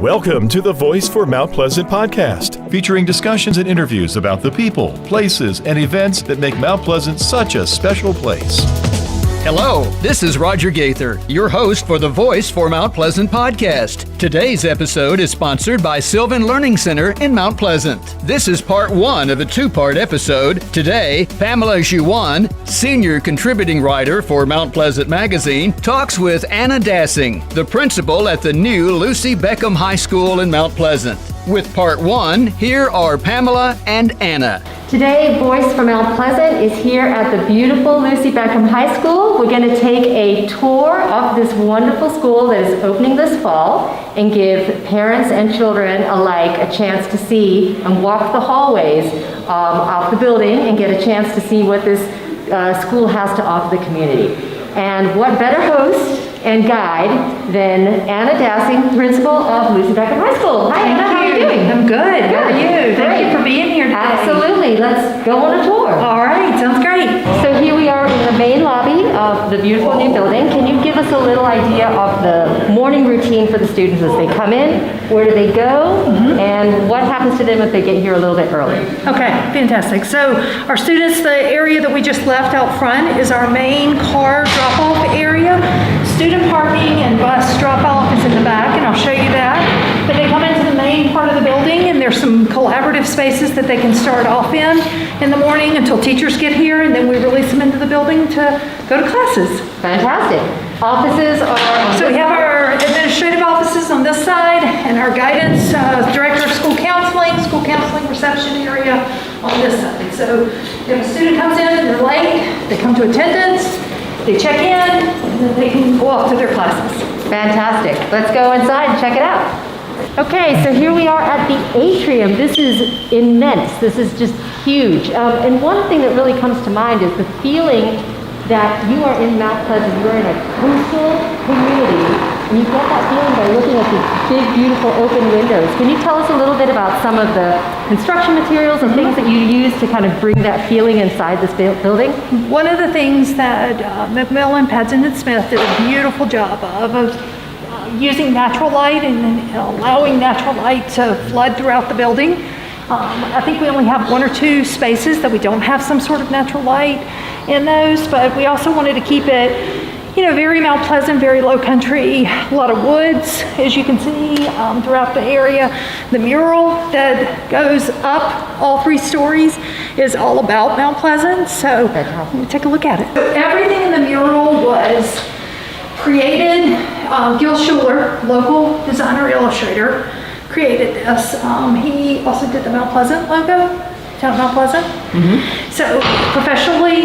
Welcome to the Voice for Mount Pleasant podcast, featuring discussions and interviews about the people, places, and events that make Mount Pleasant such a special place. Hello, this is Roger Gaither, your host for the Voice for Mount Pleasant podcast. Today's episode is sponsored by Sylvan Learning Center in Mount Pleasant. This is part one of a two-part episode. Today, Pamela Jouan, senior contributing writer for Mount Pleasant Magazine, talks with Anna Dassing, the principal at the new Lucy Beckham High School in Mount Pleasant. With part one, here are Pamela and Anna. Today, Voice from Mount Pleasant is here at the beautiful Lucy Beckham High School. We're going to take a tour of this wonderful school that is opening this fall and give parents and children alike a chance to see and walk the hallways of the building and get a chance to see what this school has to offer the community. And what better host and guide than Anna Dassing, principal of Lucy Beckham High School. Hi, Anna, how are you doing? I'm good. How are you? Great. Thank you for being here today. Absolutely. Let's go on a tour. All right, sounds great. So here we are in the main lobby of the beautiful new building. Can you give us a little idea of the morning routine for the students as they come in? Where do they go? And what happens to them if they get here a little bit early? Okay, fantastic. So our students, the area that we just left out front is our main car drop-off area. Student parking and bus drop-off is in the back, and I'll show you that. But they come into the main part of the building, and there's some collaborative spaces that they can start off in the morning until teachers get here, and then we release them into the building to go to classes. Fantastic. Offices are... So we have our administrative offices on this side, and our guidance, director of school counseling reception area on this side. So if a student comes in and they're late, they come to attendance, they check in, and then they can go off to their classes. Fantastic. Let's go inside and check it out. Okay, so here we are at the atrium. This is immense. This is just huge. And one thing that really comes to mind is the feeling that you are in Mount Pleasant. You're in a coastal community, and you get that feeling by looking at these big, beautiful open windows. Can you tell us a little bit about some of the construction materials and things that you use to kind of bring that feeling inside this building? One of the things that McMillan, Padson, and Smith did a beautiful job of using natural light and allowing natural light to flood throughout the building. I think we only have one or two spaces that we don't have some sort of natural light in those, but we also wanted to keep it, very Mount Pleasant, very low country, a lot of woods, as you can see throughout the area. The mural that goes up all 3 stories is all about Mount Pleasant, so take a look at it. So everything in the mural was created, Gil Schuler, local designer illustrator, created this. He also did the Mount Pleasant logo, Town of Mount Pleasant. So professionally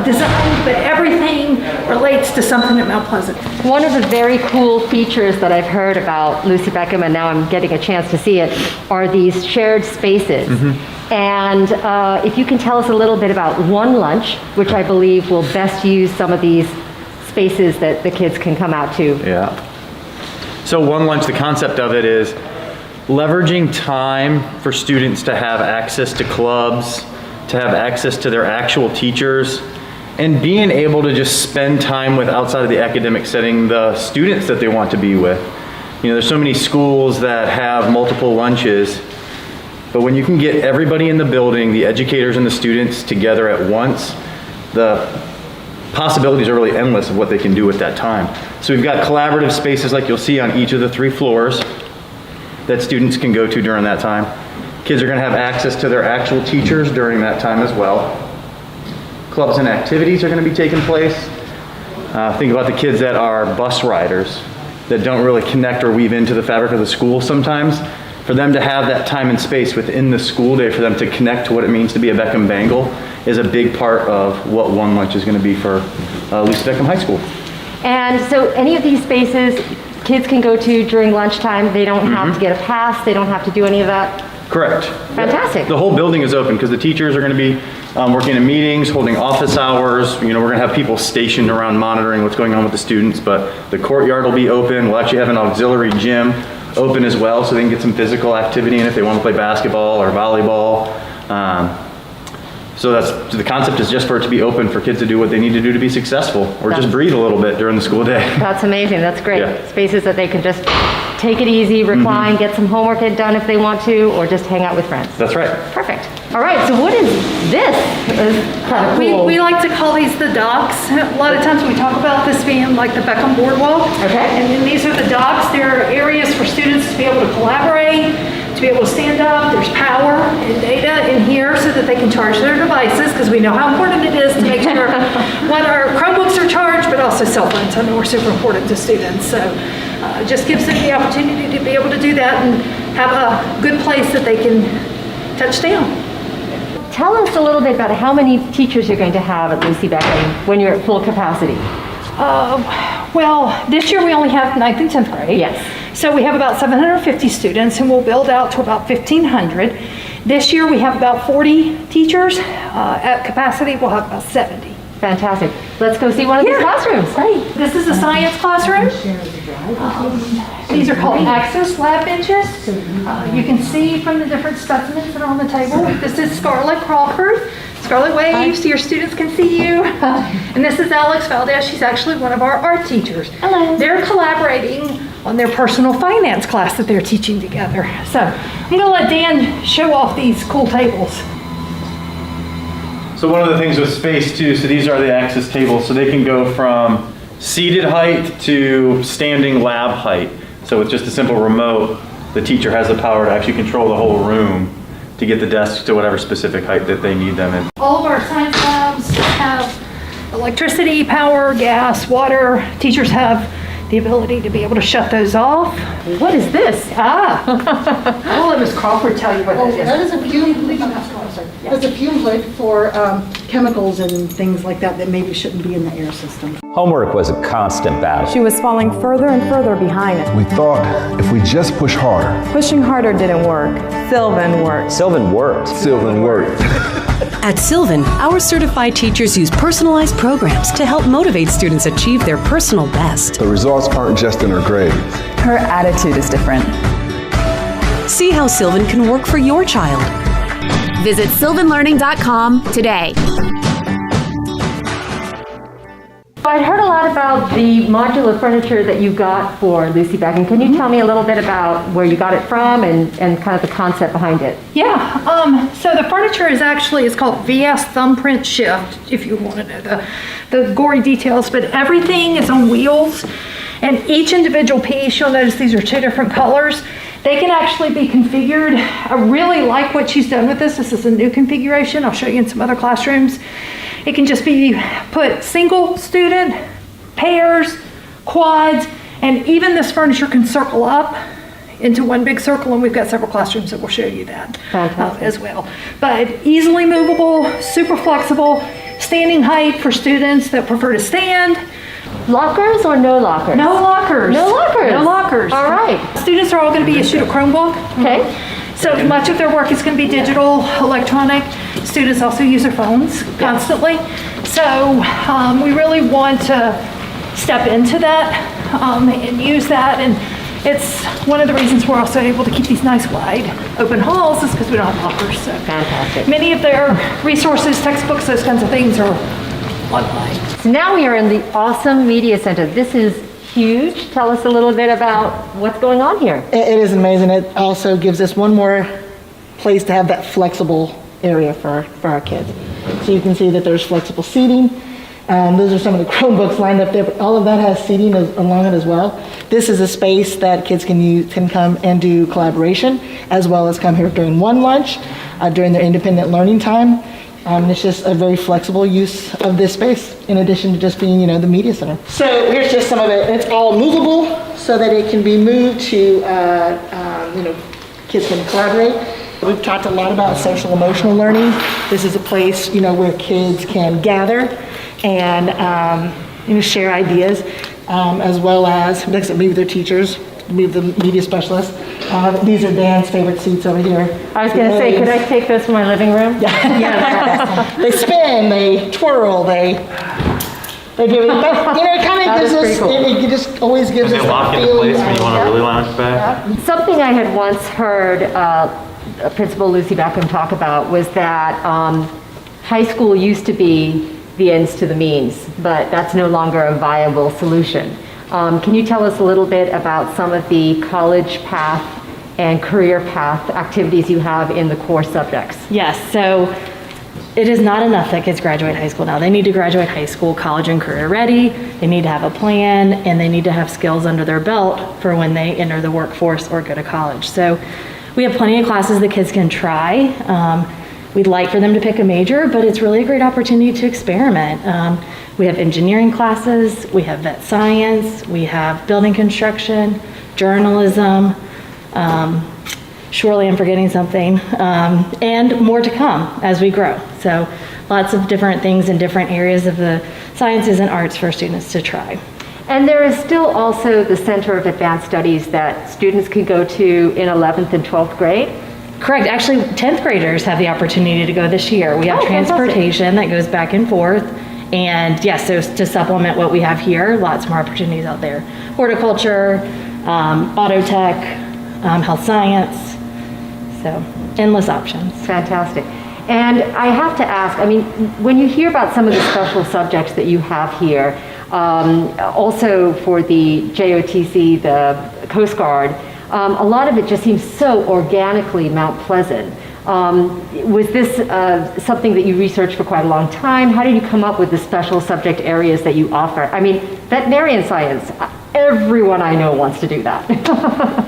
designed, but everything relates to something at Mount Pleasant. One of the very cool features that I've heard about Lucy Beckham, and now I'm getting a chance to see it, are these shared spaces. And if you can tell us a little bit about One Lunch, which I believe will best use some of these spaces that the kids can come out to. Yeah. So One Lunch, the concept of it is leveraging time for students to have access to clubs, to have access to their actual teachers, and being able to just spend time with, outside of the academic setting, the students that they want to be with. There's so many schools that have multiple lunches, but when you can get everybody in the building, the educators and the students together at once, the possibilities are really endless of what they can do with that time. So we've got collaborative spaces like you'll see on each of the 3 floors that students can go to during that time. Kids are going to have access to their actual teachers during that time as well. Clubs and activities are going to be taking place. Think about the kids that are bus riders that don't really connect or weave into the fabric of the school sometimes. For them to have that time and space within the school day for them to connect to what it means to be a Beckham Bengal is a big part of what One Lunch is going to be for Lucy Beckham High School. And so any of these spaces kids can go to during lunchtime. They don't have to get a pass. They don't have to do any of that. Correct. Fantastic. Yep. The whole building is open because the teachers are going to be working in meetings, holding office hours. We're going to have people stationed around monitoring what's going on with the students, but the courtyard will be open. We'll actually have an auxiliary gym open as well, so they can get some physical activity in if they want to play basketball or volleyball. So the concept is just for it to be open for kids to do what they need to do to be successful, or just breathe a little bit during the school day. That's amazing. That's great. Yeah. Spaces that they can just take it easy, recline, get some homework done if they want to, or just hang out with friends. That's right. Perfect. All right, so what is this? It's kind of cool. We like to call these the docks. A lot of times we talk about this being like the Beckham Boardwalk. Okay. And then these are the docks. They're areas for students to be able to collaborate, to be able to stand up. There's power and data in here so that they can charge their devices, because we know how important it is to make sure when our Chromebooks are charged, but also cell phones. I know are super important to students. So it just gives them the opportunity to be able to do that and have a good place that they can touch down. Tell us a little bit about how many teachers you're going to have at Lucy Beckham when you're at full capacity. Well, this year we only have 9th and 10th grade. Yes. So we have about 750 students, and we'll build out to about 1,500. This year we have about 40 teachers. At capacity, we'll have about 70. Fantastic. Let's go see one of these classrooms. Great. This is a science classroom. These are called Access Lab benches. You can see from the different specimens that are on the table. This is Scarlett Crawford. Scarlett waves so your students can see you. And this is Alex Valdez. She's actually one of our art teachers. Hello. They're collaborating on their personal finance class that they're teaching together. So I'm going to let Dan show off these cool tables. So one of the things with space too, so these are the access tables, so they can go from seated height to standing lab height. So with just a simple remote, the teacher has the power to actually control the whole room to get the desks to whatever specific height that they need them in. All of our science labs have electricity, power, gas, water. Teachers have the ability to be able to shut those off. What is this? I'll let Ms. Crawford tell you what that is. That is a fume. It's a fume hood for chemicals and things like that that maybe shouldn't be in the air system. Homework was a constant battle. She was falling further and further behind. We thought if we just push harder. Pushing harder didn't work. Sylvan worked. Sylvan worked. Sylvan worked. At Sylvan, our certified teachers use personalized programs to help motivate students achieve their personal best. The results aren't just in her grades. Her attitude is different. See how Sylvan can work for your child. Visit sylvanlearning.com today. I'd heard a lot about the modular furniture that you got for Lucy Beckham. Can you tell me a little bit about where you got it from and kind of the concept behind it? Yeah, so the furniture is actually, it's called VS Thumbprint Shift, if you want to know the gory details, but everything is on wheels, and each individual piece, you'll notice these are 2 different colors. They can actually be configured. I really like what she's done with this. This is a new configuration. I'll show you in some other classrooms. It can just be put single student, pairs, quads, and even this furniture can circle up into one big circle, and we've got several classrooms that will show you that as well. But easily movable, super flexible, standing height for students that prefer to stand. Lockers or no lockers? No lockers. No lockers? No lockers. All right. Students are all going to be issued a Chromebook. Okay. So much of their work is going to be digital, electronic. Students also use their phones constantly. So we really want to step into that and use that. And it's one of the reasons we're also able to keep these nice wide open halls is because we don't have lockers. So Fantastic. many of their resources, textbooks, those kinds of things are online. So now we are in the awesome media center. This is huge. Tell us a little bit about what's going on here. It is amazing. It also gives us one more place to have that flexible area for our kids. So you can see that there's flexible seating. Those are some of the Chromebooks lined up there, but all of that has seating along it as well. This is a space that kids can come and do collaboration, as well as come here during one lunch, during their independent learning time. It's just a very flexible use of this space, in addition to just being, the media center. So here's just some of it. It's all movable so that it can be moved to, kids can collaborate. We've talked a lot about social emotional learning. This is a place, where kids can gather and, share ideas, as well as, like I said, meet with their teachers, meet with the media specialists. These are Dan's favorite seats over here. I was going to say, could I take those to my living room? Yeah. They spin, they twirl, they do it. But, it kind of gives us, cool. it just always gives us they lock into place when you want to really lounge back? Something I had once heard Principal Lucy Beckham talk about was that high school used to be the ends to the means, but that's no longer a viable solution. Can you tell us a little bit about some of the college path and career path activities you have in the core subjects? Yes, so it is not enough that kids graduate high school now. They need to graduate high school, college and career ready. They need to have a plan, and they need to have skills under their belt for when they enter the workforce or go to college. So we have plenty of classes that kids can try. We'd like for them to pick a major, but it's really a great opportunity to experiment. We have engineering classes, we have vet science, we have building construction, journalism, surely I'm forgetting something, and more to come as we grow. So lots of different things in different areas of the sciences and arts for students to try. And there is still also the Center of Advanced Studies that students can go to in 11th and 12th grade? Correct. Actually, 10th graders have the opportunity to go this year. We have transportation that goes back and forth. And yes, so to supplement what we have here, lots more opportunities out there. Horticulture, auto tech, health science, so endless options. Fantastic. And I have to ask, I mean, when you hear about some of the special subjects that you have here, also for the JOTC, the Coast Guard, a lot of it just seems so organically Mount Pleasant. Was this something that you researched for quite a long time? How did you come up with the special subject areas that you offer? I mean, veterinarian science, everyone I know wants to do that.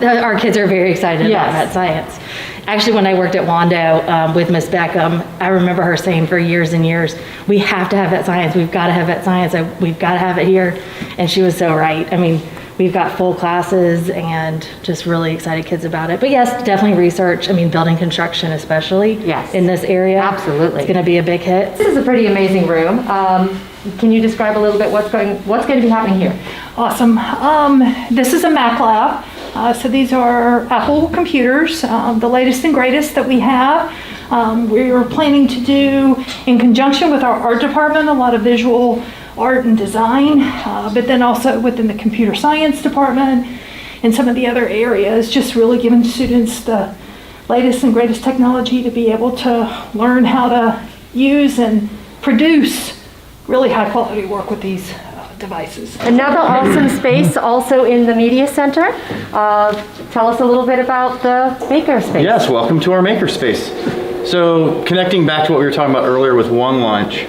Our kids are very excited about vet science. Actually, when I worked at Wando with Miss Beckham, I remember her saying for years and years, we have to have vet science. We've got to have vet science. We've got to have it here. And she was so right. I mean, we've got full classes and just really excited kids about it. But yes, definitely research. I mean, building construction especially in this area. Absolutely. It's going to be a big hit. This is a pretty amazing room. Can you describe a little bit what's going to be happening here? Awesome. This is a Mac lab. So these are Apple computers, the latest and greatest that we have. We're planning to do, in conjunction with our art department, a lot of visual art and design, but then also within the computer science department and some of the other areas, just really giving students the latest and greatest technology to be able to learn how to use and produce really high quality work with these devices. Another awesome space also in the Media Center. Tell us a little bit about the Makerspace. Yes, welcome to our Makerspace. So connecting back to what we were talking about earlier with One Lunch,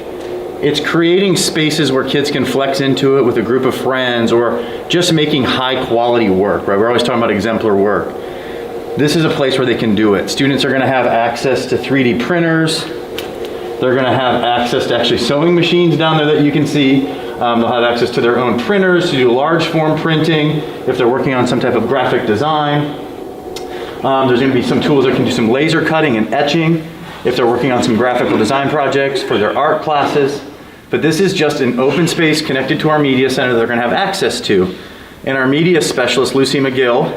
it's creating spaces where kids can flex into it with a group of friends or just making high quality work, right? We're always talking about exemplar work. This is a place where they can do it. Students are gonna have access to 3D printers. They're gonna have access to actually sewing machines down there that you can see. They'll have access to their own printers to do large form printing if they're working on some type of graphic design. There's gonna be some tools that can do some laser cutting and etching if they're working on some graphical design projects for their art classes. But this is just an open space connected to our media center that they're gonna have access to. And our media specialist, Lucy McGill,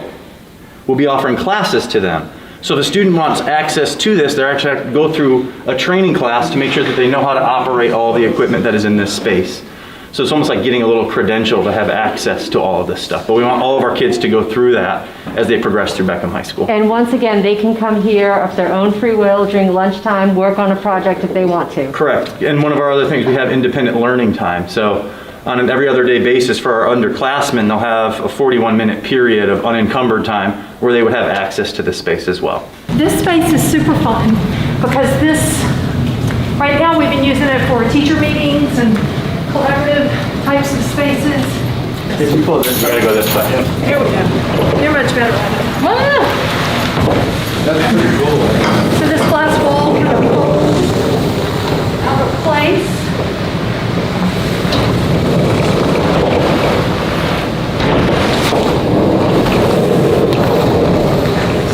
will be offering classes to them. So if a student wants access to this, they're actually have to go through a training class to make sure that they know how to operate all the equipment that is in this space. So it's almost like getting a little credential to have access to all of this stuff. But we want all of our kids to go through that as they progress through Beckham High School. And once again, they can come here of their own free will during lunchtime, work on a project if they want to. Correct. And one of our other things, we have independent learning time. So on an every other day basis for our underclassmen, they'll have a 41-minute period of unencumbered time where they would have access to this space as well. This space is super fun because right now we've been using it for teacher meetings and collaborative types of spaces. If you pull this, you gotta go this way. Here we go. You're much better at it. Ah! That's pretty cool. So this glass wall kind of pulls out of place.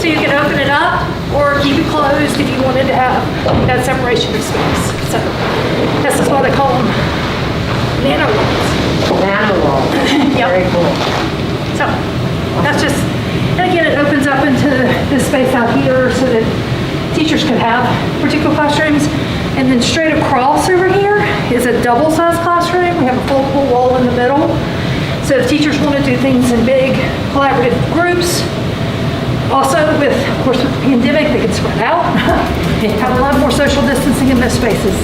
So you can open it up or keep it closed if you wanted to have that separation of space. So this is why they call them nano walls. Nano walls. Yep. Very cool. So that's just, and again, it opens up into this space out here so that teachers could have particular classrooms. And then straight across over here is a double-sized classroom. We have a foldable wall in the middle. So if teachers want to do things in big collaborative groups, also with, of course, with the pandemic, they can spread out. Have a lot more social distancing in those spaces.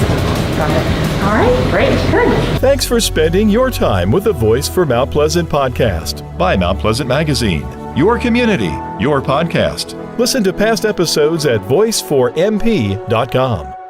Got it. All right, great, good. Thanks for spending your time with the Voice for Mount Pleasant podcast by Mount Pleasant Magazine. Your community, your podcast. Listen to past episodes at voiceformp.com.